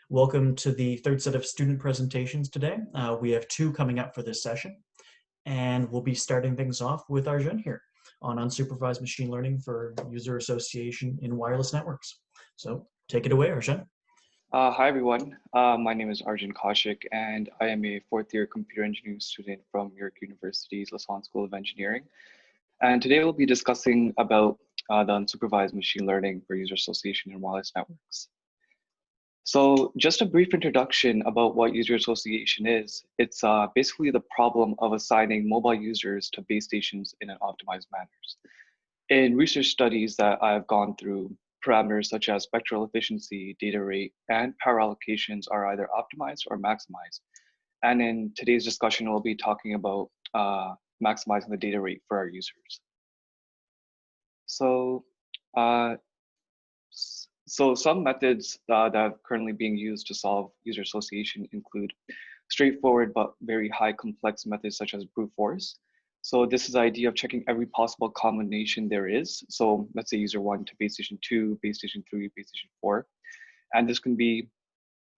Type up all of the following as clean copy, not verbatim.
Welcome to the third set of student presentations today. We have two coming up for this session, and we'll be starting things off with Arjun here on unsupervised machine learning for user association in wireless networks. So take it away, Arjun. Hi everyone, my name is Arjun Kaushik and I am a fourth year computer engineering student from York University's Lassonde School of Engineering. And today we'll be discussing about the unsupervised machine learning for user association in wireless networks. So just a brief introduction about what user association is. It's basically the problem of assigning mobile users to base stations in an optimized manner. In research studies that I've gone through, parameters such as spectral efficiency, data rate, and power allocations are either optimized or maximized. And in today's discussion, we'll be talking about maximizing the data rate for our users. So, some methods that are currently being used to solve user association include straightforward but very high complex methods such as brute force. So this is the idea of checking every possible combination there is. So let's say user 1 to base station 2, base station 3, base station 4. And this can be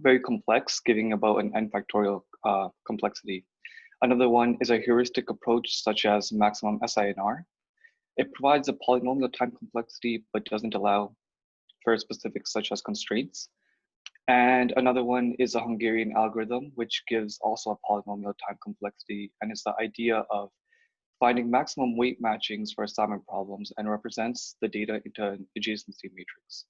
very complex, giving about an n factorial complexity. Another one is a heuristic approach such as maximum SINR. It provides a polynomial time complexity but doesn't allow for specifics such as constraints. And another one is a Hungarian algorithm, which gives also a polynomial time complexity. And it's the idea of finding maximum weight matchings for assignment problems and represents the data into an adjacency matrix.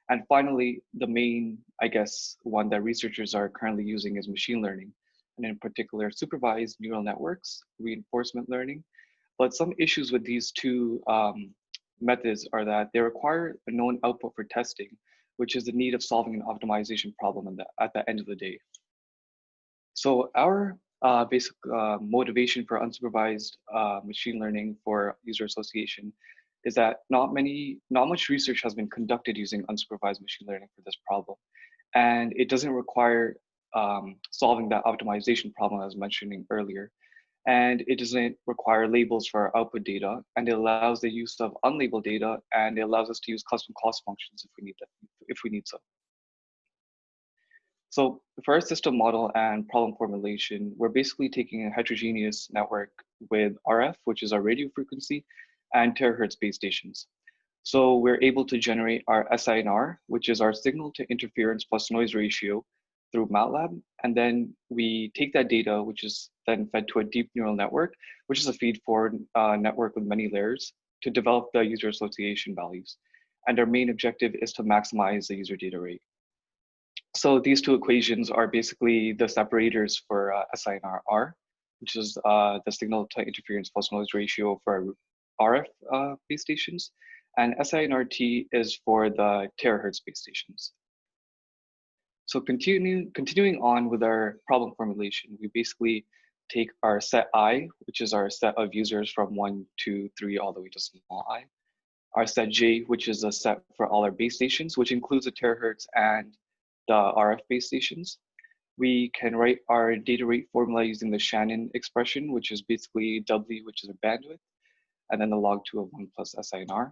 And finally, the main, I guess, one that researchers are currently using is machine learning, and in particular, supervised neural networks, reinforcement learning. But some issues with these two methods are that they require a known output for testing, which is the need of solving an optimization problem at the end of the day. So our basic motivation for unsupervised machine learning for user association is that not much research has been conducted using unsupervised machine learning for this problem. And it doesn't require solving that optimization problem I was mentioning earlier. And it doesn't require labels for our output data, and it allows the use of unlabeled data, and it allows us to use custom cost functions if we need so. So for our system model and problem formulation, we're basically taking a heterogeneous network with RF, which is our radio frequency, and terahertz base stations. So we're able to generate our SINR, which is our signal to interference plus noise ratio through MATLAB. And then we take that data, which is then fed to a deep neural network, which is a feed-forward network with many layers to develop the user association values. And our main objective is to maximize the user data rate. So these two equations are basically the separators for SINR, which is the signal to interference plus noise ratio for RF base stations, and SINRT is for the terahertz base stations. So continuing on with our problem formulation, we basically take our set I, which is our set of users from 1, 2, 3, all the way to small I. Our set J, which is a set for all our base stations, which includes the terahertz and the RF base stations. We can write our data rate formula using the Shannon expression, which is basically W, which is a bandwidth, and then the log 2 of 1 plus SINR.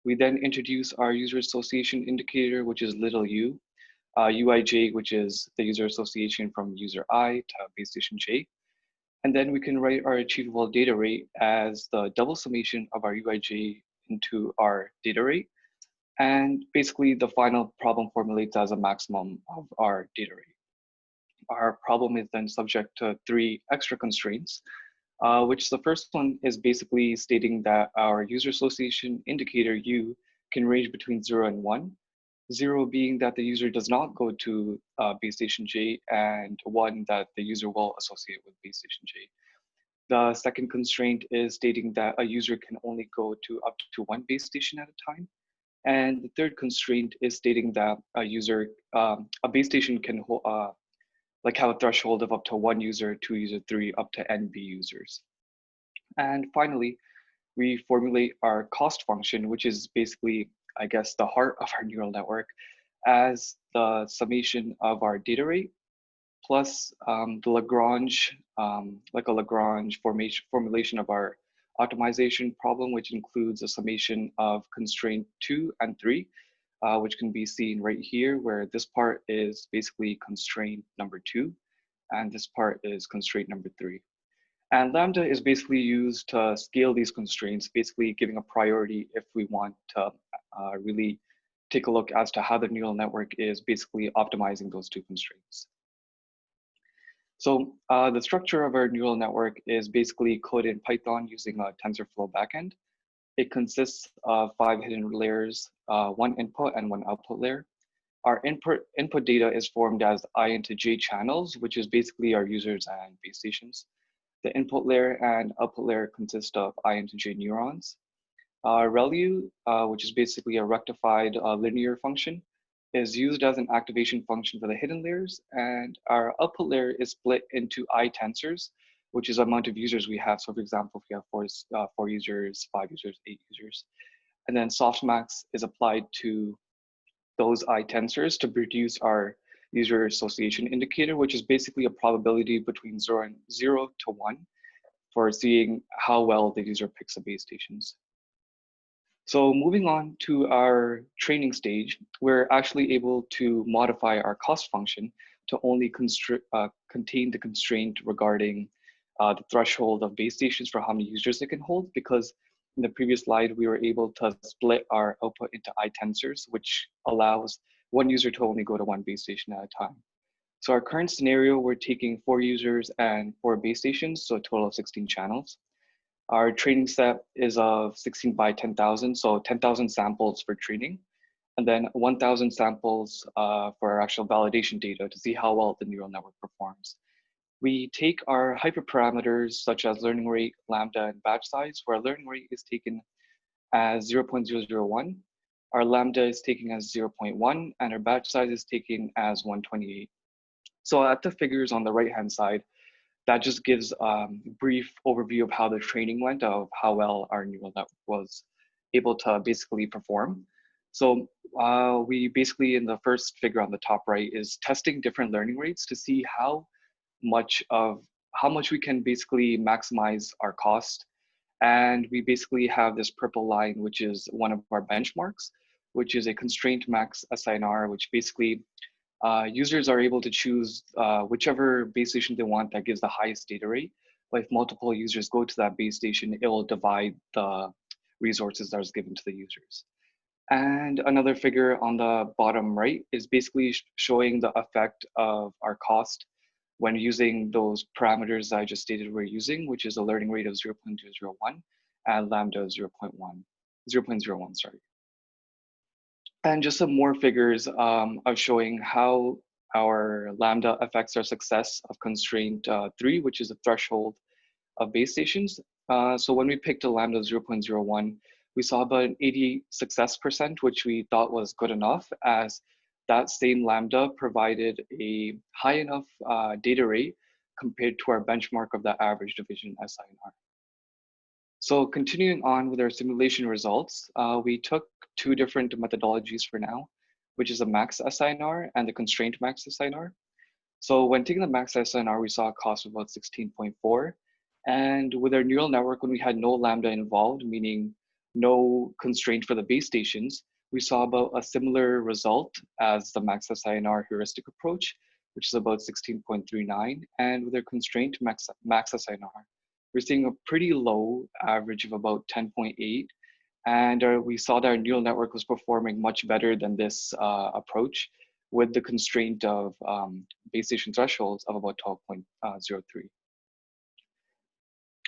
We then introduce our user association indicator, which is little u, UIJ, which is the user association from user I to base station J. And then we can write our achievable data rate as the double summation of our UIJ into our data rate. And basically the final problem formulates as a maximum of our data rate. Our problem is then subject to 3 extra constraints, which the first one is basically stating that our user association indicator U can range between 0 and 1. 0 being that the user does not go to base station J, and 1 that the user will associate with base station J. The second constraint is stating that a user can only go to up to 1 base station at a time. And the third constraint is stating that a base station can have a threshold of up to 1 user, 2 user, 3, up to n b users. And finally, we formulate our cost function, which is basically, I guess, the heart of our neural network, as the summation of our data rate plus the Lagrange, like a Lagrange formulation of our optimization problem, which includes a summation of constraint 2 and 3, which can be seen right here, where this part is basically constraint number 2, and this part is constraint number 3. And Lambda is basically used to scale these constraints, basically giving a priority if we want to really take a look as to how the neural network is basically optimizing those 2 constraints. So the structure of our neural network is basically coded in Python using a TensorFlow backend. It consists of 5 hidden layers, 1 input and 1 output layer. Our input data is formed as I into J channels, which is basically our users and base stations. The input layer and output layer consist of I into J neurons. ReLU, which is basically a rectified linear function, is used as an activation function for the hidden layers, and our output layer is split into I tensors, which is the amount of users we have. So for example, if we have 4 users, 5 users, 8 users, and then softmax is applied to those I tensors to produce our user association indicator, which is basically a probability between 0 to 1 for seeing how well the user picks the base stations. So moving on to our training stage, we're actually able to modify our cost function to only contain the constraint regarding the threshold of base stations for how many users it can hold, because in the previous slide, we were able to split our output into I tensors, which allows one user to only go to 1 base station at a time. So our current scenario, we're taking 4 users and 4 base stations, so a total of 16 channels. Our training set is of 16 by 10,000, so 10,000 samples for training, and then 1,000 samples for our actual validation data to see how well the neural network performs. We take our hyperparameters such as learning rate, lambda, and batch size, where our learning rate is taken as 0.001, our lambda is taken as 0.1, and our batch size is taken as 128. So at the figures on the right-hand side, that just gives a brief overview of how the training went, of how well our neural network was able to basically perform. So we basically, in the first figure on the top right, is testing different learning rates to see how much we can basically maximize our cost. And we basically have this purple line, which is one of our benchmarks, which is a constraint max SINR, which basically users are able to choose whichever base station they want that gives the highest data rate. But if multiple users go to that base station, it will divide the resources that is given to the users. And another figure on the bottom right is basically showing the effect of our cost when using those parameters I just stated we're using, which is a learning rate of 0.201 and lambda 0.01, sorry. And just some more figures of showing how our lambda affects our success of constraint 3, which is a threshold of base stations. So when we picked a lambda 0.01, we saw about an 88 success percent, which we thought was good enough, as that same lambda provided a high enough data rate compared to our benchmark of the average division SINR. So continuing on with our simulation results, we took 2 different methodologies for now, which is a max SINR and the constraint max SINR. So when taking the max SINR, we saw a cost of about 16.4. And with our neural network, when we had no lambda involved, meaning no constraint for the base stations, we saw about a similar result as the max SINR heuristic approach, which is about 16.39. And with our constraint max SINR, we're seeing a pretty low average of about 10.8. And we saw that our neural network was performing much better than this approach with the constraint of base station thresholds of about 12.03.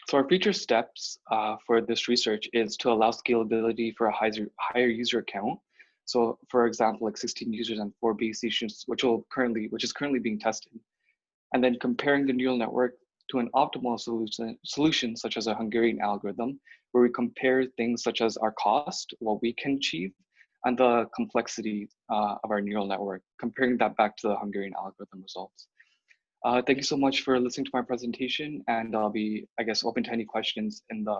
So our future steps for this research is to allow scalability for a higher user count. So for example, like 16 users and 4 base stations, which is currently being tested. And then comparing the neural network to an optimal solution such as a Hungarian algorithm, where we compare things such as our cost, what we can achieve, and the complexity of our neural network, comparing that back to the Hungarian algorithm results. Thank you so much for listening to my presentation, and I'll be, I guess, open to any questions in the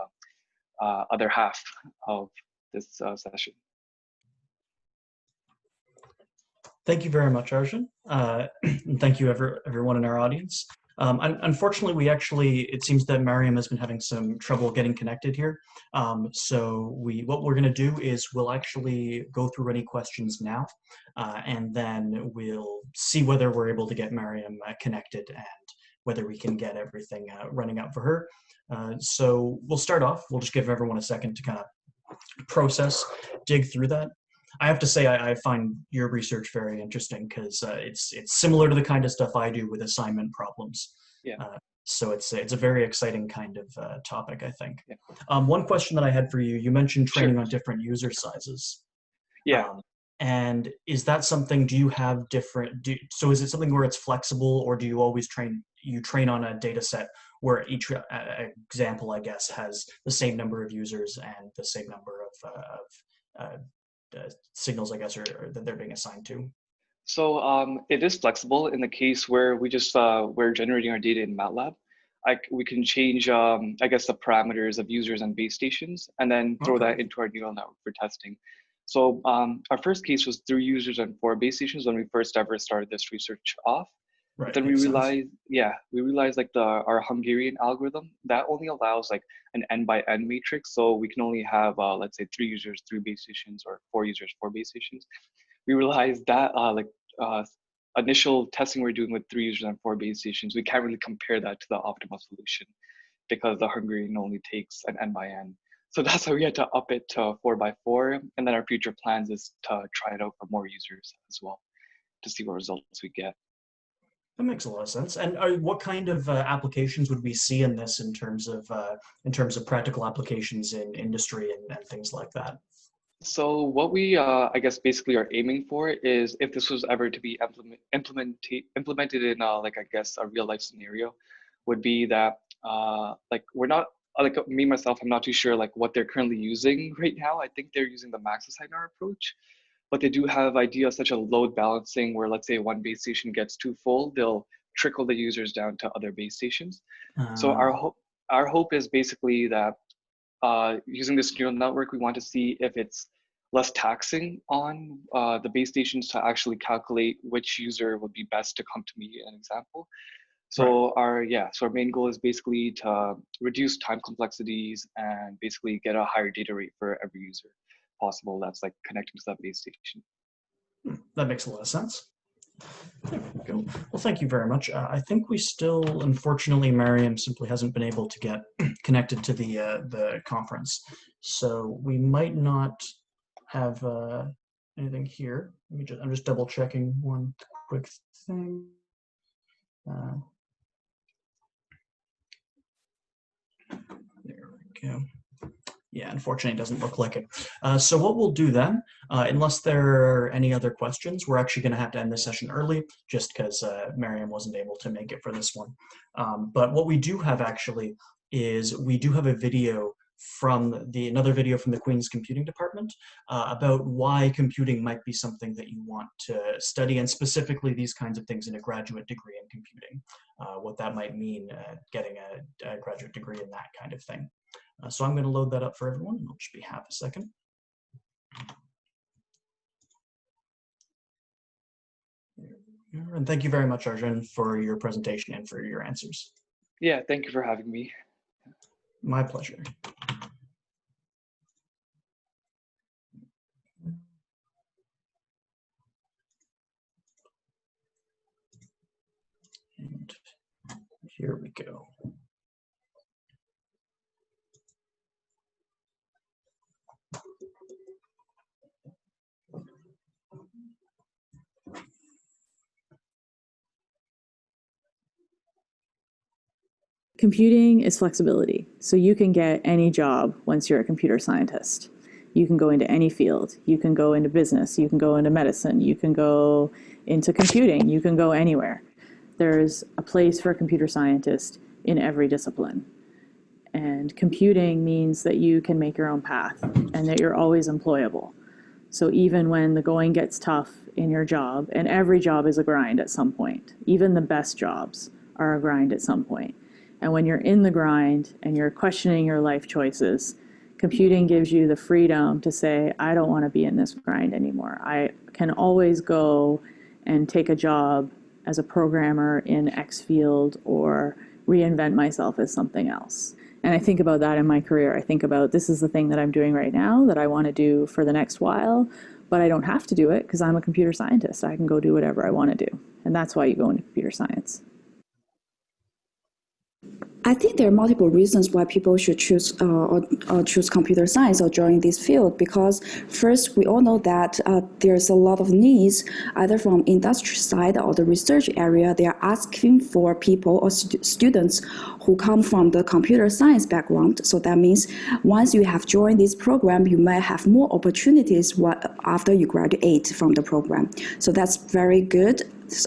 other half of this session. Thank you very much, Arjun. And thank you everyone in our audience. Unfortunately, it seems that Maryam has been having some trouble getting connected here. So what we're going to do is we'll actually go through any questions now, and then we'll see whether we're able to get Maryam connected and whether we can get everything running up for her. So we'll start off. We'll just give everyone a second to kind of process, dig through that. I have to say, I find your research very interesting because it's similar to the kind of stuff I do with assignment problems. Yeah. So it's a very exciting kind of topic, I think. Yeah. One question that I had for you: you mentioned training Sure. on different user sizes. Yeah. And is that something? Do you have different? So is it something where it's flexible, or do you always train on a data set where each example, I guess, has the same number of users and the same number of signals, I guess, or that they're being assigned to? So it is flexible in the case where we're generating our data in MATLAB. We can change, I guess, the parameters of users and base stations, and then throw Okay. that into our neural network for testing. So our first case was 3 users and 4 base stations when we first ever started this research off. But Right, then we makes sense. realized like our Hungarian algorithm that only allows like an n by n matrix. So we can only have let's say 3 users, 3 base stations, or 4 users, 4 base stations. We realized that uh, initial testing we're doing with 3 users and 4 base stations, we can't really compare that to the optimal solution because the Hungarian only takes an n by n. So that's why we had to up it to 4 by 4. And then our future plans is to try it out for more users as well to see what results we get. That makes a lot of sense. And what kind of applications would we see in this in terms of practical applications in industry and things like that? So what we, I guess, basically are aiming for is if this was ever to be implemented in, like, I guess, a real life scenario, would be that, like, we're not, like, me, myself, I'm not too sure, like, what they're currently using right now. I think they're using the max assigner approach, but they do have ideas such as load balancing, where, let's say, one base station gets too full, they'll trickle the users down to other base stations. So our hope is basically that using this neural network, we want to see if it's less taxing on the base stations to actually calculate which user would be best to come to me an example. So Right. our main goal is basically to reduce time complexities and basically get a higher data rate for every user possible that's like connecting to that base station. That makes a lot of sense. There we go. Well, thank you very much. I think we still, unfortunately, Maryam simply hasn't been able to get connected to the conference, so we might not have anything here. I'm just double checking one quick thing. Uh, there we go. Yeah, unfortunately, it doesn't look like it. So what we'll do then, unless there are any other questions, we're actually going to have to end the session early just because Maryam wasn't able to make it for this one. But what we do have actually is we do have a video from another video from the Queen's Computing Department about why computing might be something that you want to study, and specifically these kinds of things in a graduate degree in computing, what that might mean, getting a graduate degree in that kind of thing. So I'm going to load that up for everyone. It'll just be half a second. And thank you very much, Arjun, for your presentation and for your answers. Yeah, thank you for having me. My pleasure. And here we go. Computing is flexibility. So you can get any job once you're a computer scientist. You can go into any field. You can go into business. You can go into medicine. You can go into computing. You can go anywhere. There's a place for a computer scientist in every discipline. And computing means that you can make your own path and that you're always employable. So even when the going gets tough in your job, and every job is a grind at some point, even the best jobs are a grind at some point. And when you're in the grind and you're questioning your life choices, computing gives you the freedom to say, I don't want to be in this grind anymore. I can always go and take a job as a programmer in X field or reinvent myself as something else. And I think about that in my career. I think about this is the thing that I'm doing right now that I want to do for the next while, but I don't have to do it because I'm a computer scientist. I can go do whatever I want to do. And that's why you go into computer science. I think there are multiple reasons why people should choose choose computer science or join this field. Because first, we all know that there's a lot of needs, either from industry side or the research area. They are asking for people or students who come from the computer science background. So that means once you have joined this program, you might have more opportunities after you graduate from the program. So that's very good.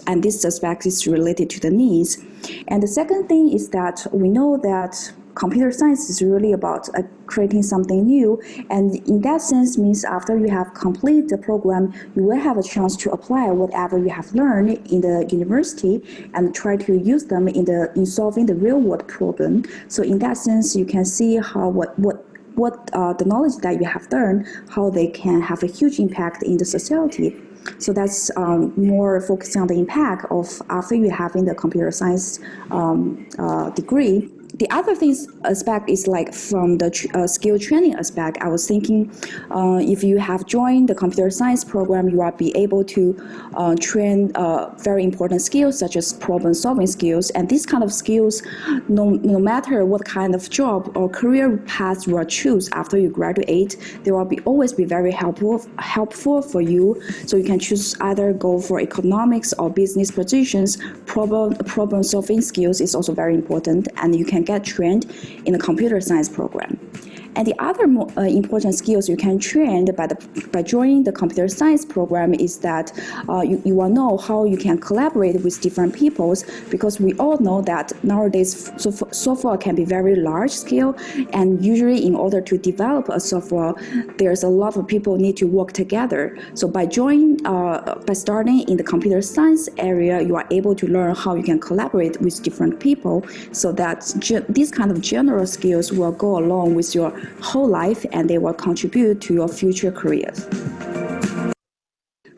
And this aspect is related to the needs. And the second thing is that we know that computer science is really about creating something new. And in that sense means after you have completed the program, you will have a chance to apply whatever you have learned in the university and try to use them in solving the real world problem. So in that sense, you can see how what the knowledge that you have learned, how they can have a huge impact in the society. So that's more focusing on the impact of after you having the computer science degree. The other aspect is like from the skill training aspect. I was thinking if you have joined the computer science program, you will be able to train very important skills such as problem solving skills. And these kind of skills, no matter what kind of job or career path you will choose after you graduate, they will always be very helpful for you. So you can choose either go for economics or business positions. Problem solving skills is also very important, and you can get trained in a computer science program. And the other important skills you can train by joining the computer science program is that you will know how you can collaborate with different peoples, because we all know that nowadays software can be very large scale, and usually in order to develop a software, there's a lot of people need to work together. So by starting in the computer science area, you are able to learn how you can collaborate with different people, so that these kind of general skills will go along with your whole life, and they will contribute to your future careers.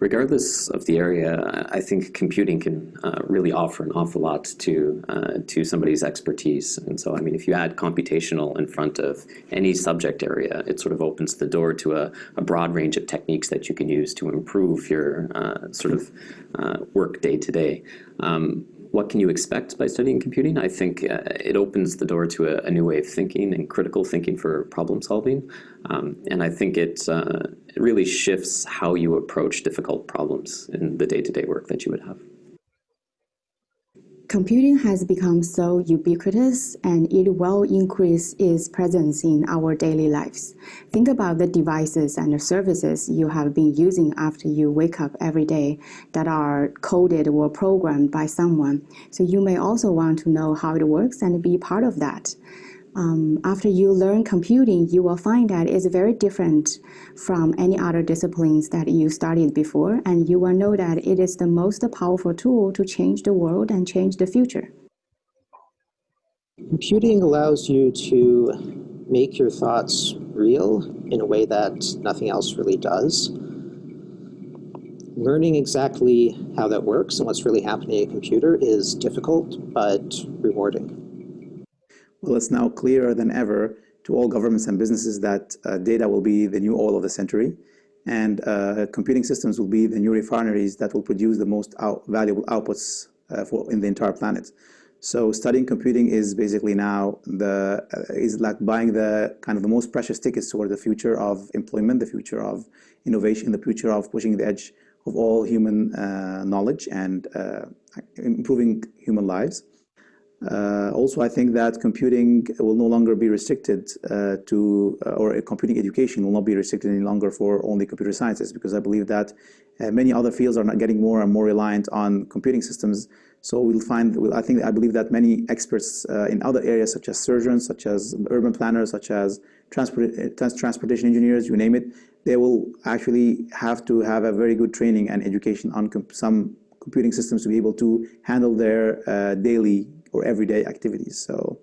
Regardless of the area, I think computing can really offer an awful lot to somebody's expertise. And so, I mean, if you add computational in front of any subject area, it sort of opens the door to a broad range of techniques that you can use to improve your work day to day. What can you expect by studying computing? I think it opens the door to a new way of thinking and critical thinking for problem solving. And I think it really shifts how you approach difficult problems in the day-to-day work that you would have. Computing has become so ubiquitous, and it will increase its presence in our daily lives. Think about the devices and the services you have been using after you wake up every day that are coded or programmed by someone. So you may also want to know how it works and be part of that. After you learn computing, you will find that it's very different from any other disciplines that you studied before, and you will know that it is the most powerful tool to change the world and change the future. Computing allows you to make your thoughts real in a way that nothing else really does. Learning exactly how that works and what's really happening in a computer is difficult, but rewarding. Well, it's now clearer than ever to all governments and businesses that data will be the new oil of the century, and computing systems will be the new refineries that will produce the most valuable outputs in the entire planet. So studying computing is basically now is like buying the kind of the most precious tickets toward the future of employment, the future of innovation, the future of pushing the edge of all human knowledge and improving human lives. Also, I think that computing will no longer be restricted or computing education will not be restricted any longer for only computer sciences, because I believe that many other fields are not getting more and more reliant on computing systems. So I believe that many experts in other areas, such as surgeons, such as urban planners, such as transportation engineers, you name it, they will actually have to have a very good training and education on some computing systems to be able to handle their daily or everyday activities. So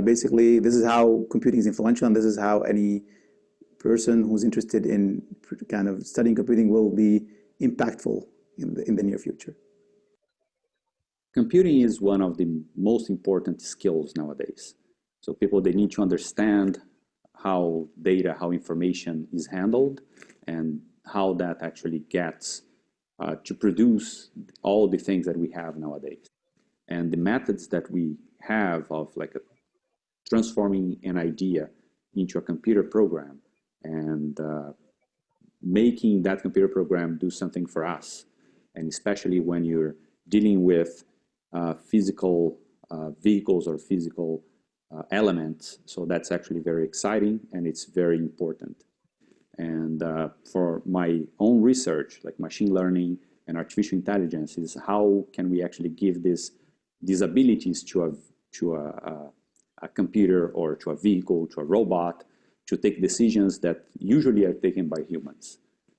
basically, this is how computing is influential, and this is how any person who's interested in kind of studying computing will be impactful in the near future. Computing is one of the most important skills nowadays. So people, they need to understand how data, how information is handled, and how that actually gets to produce all the things that we have nowadays. And the methods that we have of like transforming an idea into a computer program and making that computer program do something for us, and especially when you're dealing with physical vehicles or physical elements. So that's actually very exciting and it's very important. And for my own research, like machine learning and artificial intelligence, is how can we actually give these abilities to a computer or to a vehicle, to a robot, to take decisions that usually are taken by humans.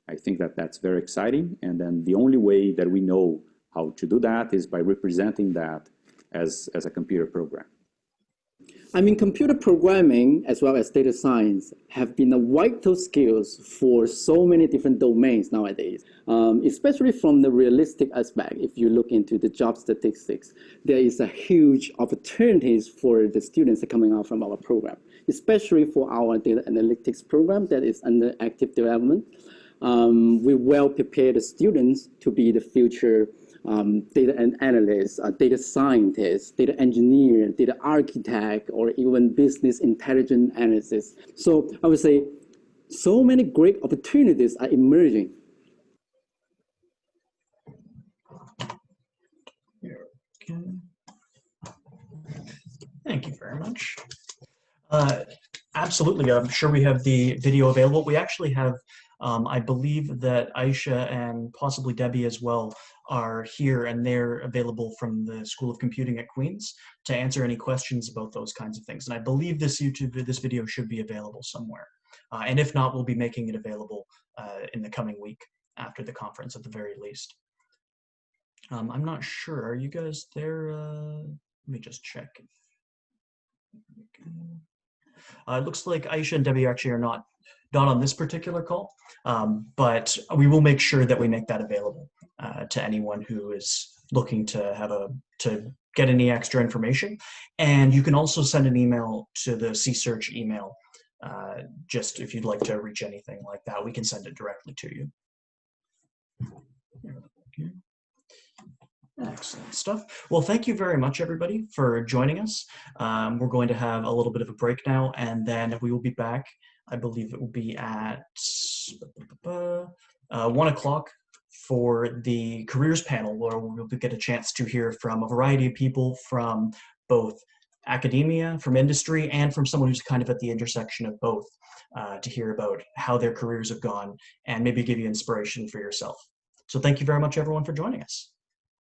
I think that that's very exciting. And then the only way that we know how to do that is by representing that as a computer program. I mean, computer programming as well as data science have been a vital skills for so many different domains nowadays, especially from the realistic aspect. If you look into the job statistics, there is a huge opportunities for the students coming out from our program, especially for our data analytics program that is under active development. We well prepare the students to be the future data analysts, data scientists, data engineer, data architect, or even business intelligence analysis. So I would say so many great opportunities are emerging. Okay. Thank you very much. Absolutely, I'm sure we have the video available. We actually have, I believe that Aisha and possibly Debbie as well are here, and they're available from the School of Computing at Queen's to answer any questions about those kinds of things. And I believe this video should be available somewhere. And if not, we'll be making it available in the coming week after the conference at the very least. I'm not sure, are you guys there? Let me just check. It looks like Aisha and Debbie actually are not on this particular call, but we will make sure that we make that available to anyone who is looking to get any extra information. And you can also send an email to the CSearch email, just if you'd like to reach anything like that, we can send it directly to you. Okay. Excellent stuff. Well, thank you very much, everybody, for joining us. We're going to have a little bit of a break now, and then we will be back. I believe it will be at 1 o'clock for the careers panel, where we'll get a chance to hear from a variety of people from both academia, from industry, and from someone who's kind of at the intersection of both, to hear about how their careers have gone and maybe give you inspiration for yourself. So thank you very much, everyone, for joining us.